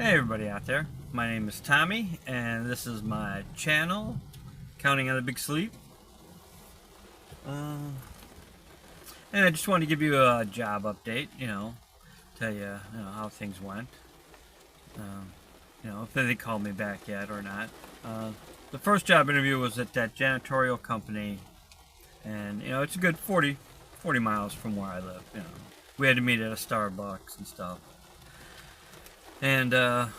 Hey everybody out there, my name is Tommy and this is my channel, Counting on the Big Sleep. And I just wanted to give you a job update, tell you, how things went. If they called me back yet or not. The first job interview was at that janitorial company, and it's a good 40 miles from where I live. We had to meet at a Starbucks and stuff. And that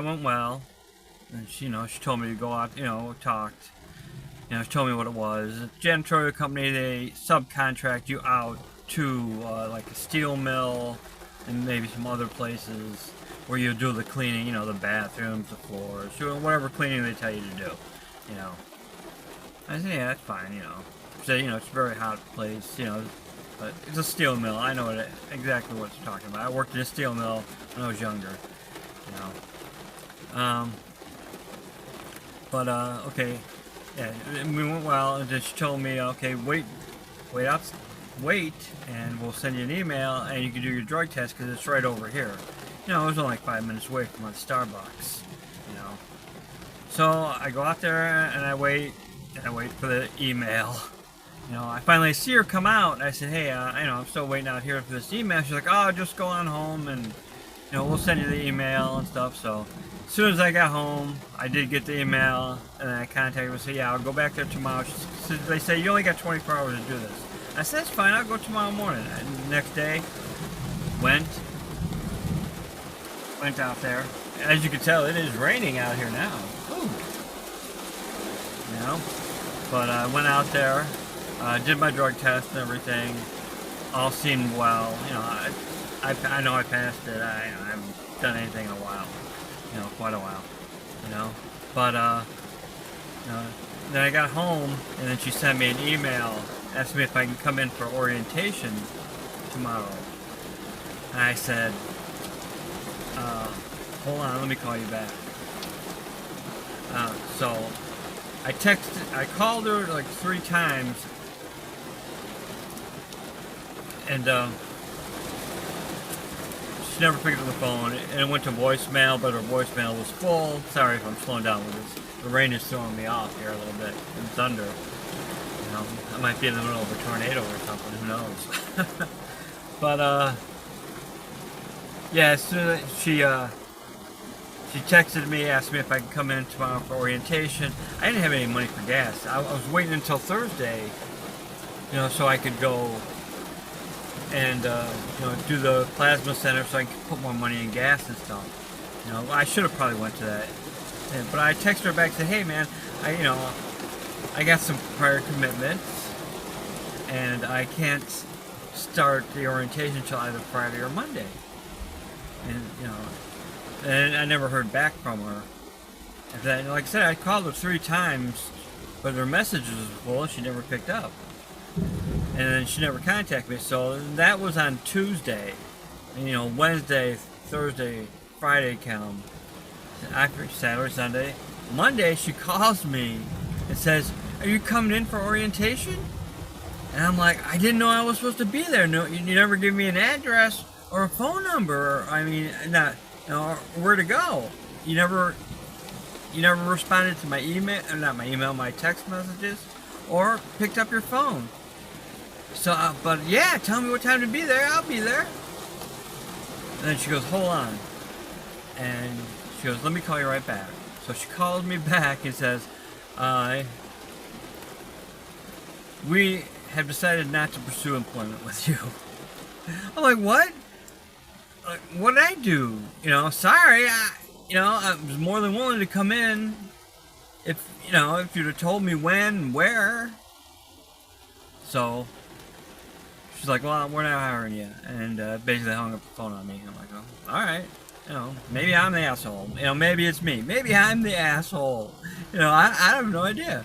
went well. And she told me to go out, talked. She told me what it was. A janitorial company, they subcontract you out to like a steel mill and maybe some other places where you do the cleaning, the bathrooms, the floors, whatever cleaning they tell you to do, I said, yeah, that's fine, She said, it's a very hot place, but it's a steel mill. I know exactly what it's talking about. I worked in a steel mill when I was younger, okay, yeah, we went well, and then she told me, okay, wait, and we'll send you an email, and you can do your drug test because it's right over here. It was only like 5 minutes away from the Starbucks, So I go out there and I wait for the email. I finally see her come out, and I said, hey, I'm still waiting out here for this email. She's like, oh, just go on home, and, we'll send you the email and stuff. So as soon as I got home, I did get the email, and I contacted her and said, yeah, I'll go back there tomorrow. They say, you only got 24 hours to do this. I said, that's fine, I'll go tomorrow morning. And the next day, went out there. As you can tell, it is raining out here now. Ooh. But I went out there. Did my drug test and everything. All seemed well. I know I passed it. I haven't done anything in a while. Quite a while. But then I got home, and then she sent me an email asking me if I can come in for orientation tomorrow. And I said, hold on, let me call you back. So I called her like 3 times. And she never picked up the phone, and it went to voicemail, but her voicemail was full. Sorry if I'm slowing down with this. The rain is throwing me off here a little bit, and thunder. I might be in the middle of a tornado or something, who knows. But, yeah, as soon as she texted me, asked me if I could come in tomorrow for orientation. I didn't have any money for gas. I was waiting until Thursday, so I could go and do the plasma center so I can put more money in gas and stuff. I should have probably went to that, but I texted her back and said, hey man, I got some prior commitments and I can't start the orientation until either Friday or Monday. And I never heard back from her. And then, like I said, I called her 3 times, but her message was full and she never picked up. And then she never contacted me, so that was on Tuesday. And, Wednesday, Thursday, Friday come. After Saturday, Sunday. Monday, she calls me and says, are you coming in for orientation? And I'm like, I didn't know I was supposed to be there. No, you never give me an address or a phone number, or where to go. You never responded to my email, my text messages, or picked up your phone. So, but yeah, tell me what time to be there. I'll be there. And then she goes, hold on. And she goes, let me call you right back. So she calls me back and says, we have decided not to pursue employment with you. I'm like, what? Like, what did I do? Sorry. I was more than willing to come in if you'd have told me when and where. So she's like, well, we're not hiring you, and basically hung up the phone on me. I'm like, oh, all right, maybe I'm the asshole. Maybe it's me. Maybe I'm the asshole. I have no idea.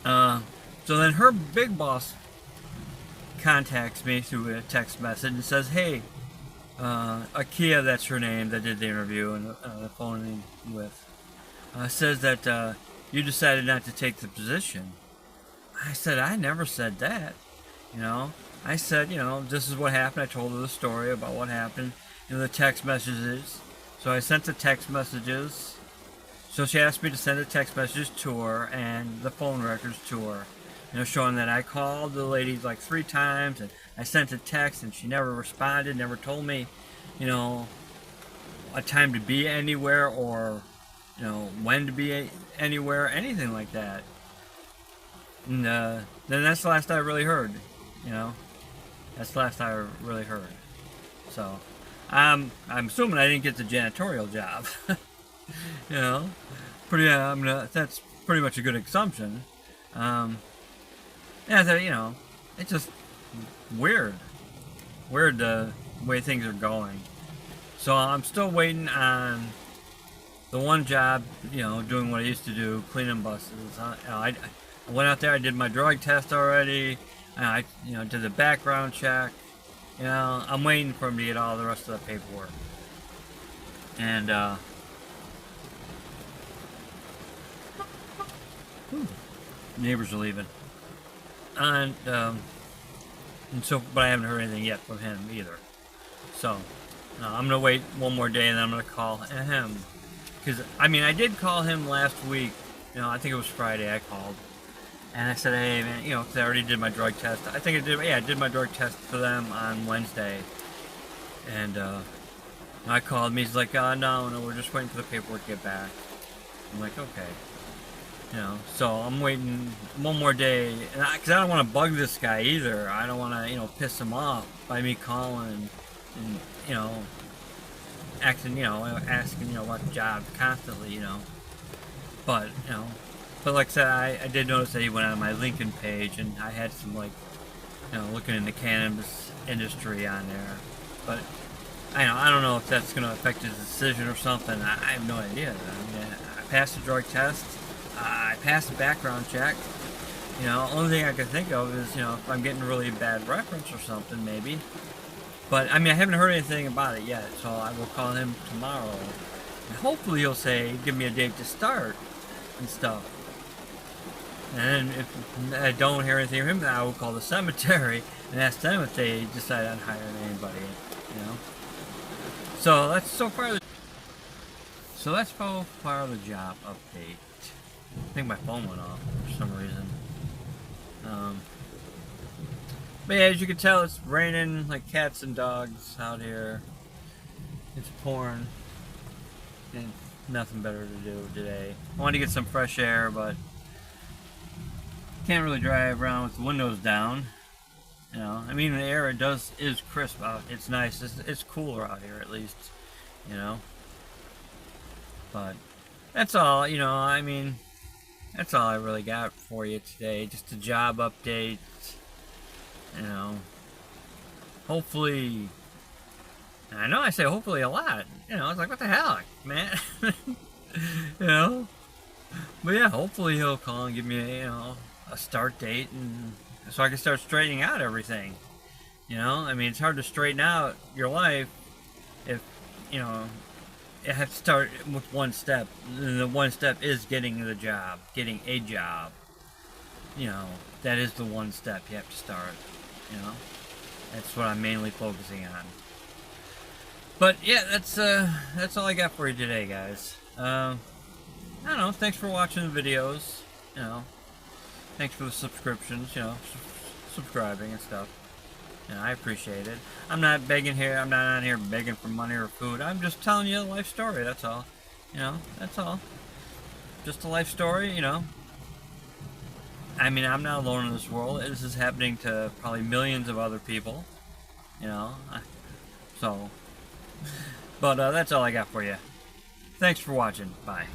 So then her big boss contacts me through a text message and says, hey, Akia, that's her name, that did the interview and the phone with, says that you decided not to take the position. I said, I never said that. I said, this is what happened. I told her the story about what happened. the text messages. So I sent the text messages. So she asked me to send the text messages to her and the phone records to her. Showing that I called the lady like 3 times and I sent a text and she never responded, never told me, a time to be anywhere or, when to be anywhere, anything like that. And then that's the last I really heard, That's the last I really heard. So, I'm assuming I didn't get the janitorial job. That's pretty much a good assumption. It's just weird the way things are going. So I'm still waiting on the one job, doing what I used to do, cleaning buses. I went out there, I did my drug test already, and I did the background check. I'm waiting for him to get all the rest of the paperwork. And neighbors are leaving. And so, but I haven't heard anything yet from him either. So, I'm gonna wait one more day and then I'm gonna call him. Because, I did call him last week. I think it was Friday I called. And I said, hey, man, because I already did my drug test. I did my drug test for them on Wednesday. And, I called him. He's like, no, we're just waiting for the paperwork to get back. I'm like, okay. So I'm waiting one more day, because I don't want to bug this guy either. I don't want to, piss him off by me calling and, asking about the job constantly, But, but like I said, I did notice that he went on my LinkedIn page, and I had some, looking in the cannabis industry on there. But I don't know if that's going to affect his decision or something. I have no idea. I passed the drug test. I passed the background check. Only thing I could think of is, if I'm getting a really bad reference or something, maybe. But, I haven't heard anything about it yet, so I will call him tomorrow. And hopefully he'll give me a date to start and stuff. And if I don't hear anything from him, then I will call the cemetery and ask them if they decide on hiring anybody, So that's so far the job update. I think my phone went off for some reason. But yeah, as you can tell, it's raining like cats and dogs out here. It's pouring. And nothing better to do today. I wanted to get some fresh air, but can't really drive around with the windows down. The air is crisp out. It's nice. It's cooler out here at least. But that's all. That's all I really got for you today. Just a job update. Hopefully. I know I say hopefully a lot. It's like, what the hell, man? But yeah, hopefully he'll call and give me, a start date, and so I can start straightening out everything. It's hard to straighten out your life if, you have to start with one step. And the one step is getting a job. That is the one step you have to start. That's what I'm mainly focusing on. But yeah, that's all I got for you today, guys. I don't know. Thanks for watching the videos. Thanks for the subscriptions. Subscribing and stuff. I appreciate it. I'm not begging here. I'm not on here begging for money or food. I'm just telling you a life story. That's all. That's all. Just a life story. I'm not alone in this world. This is happening to probably millions of other people. So. But that's all I got for you. Thanks for watching. Bye.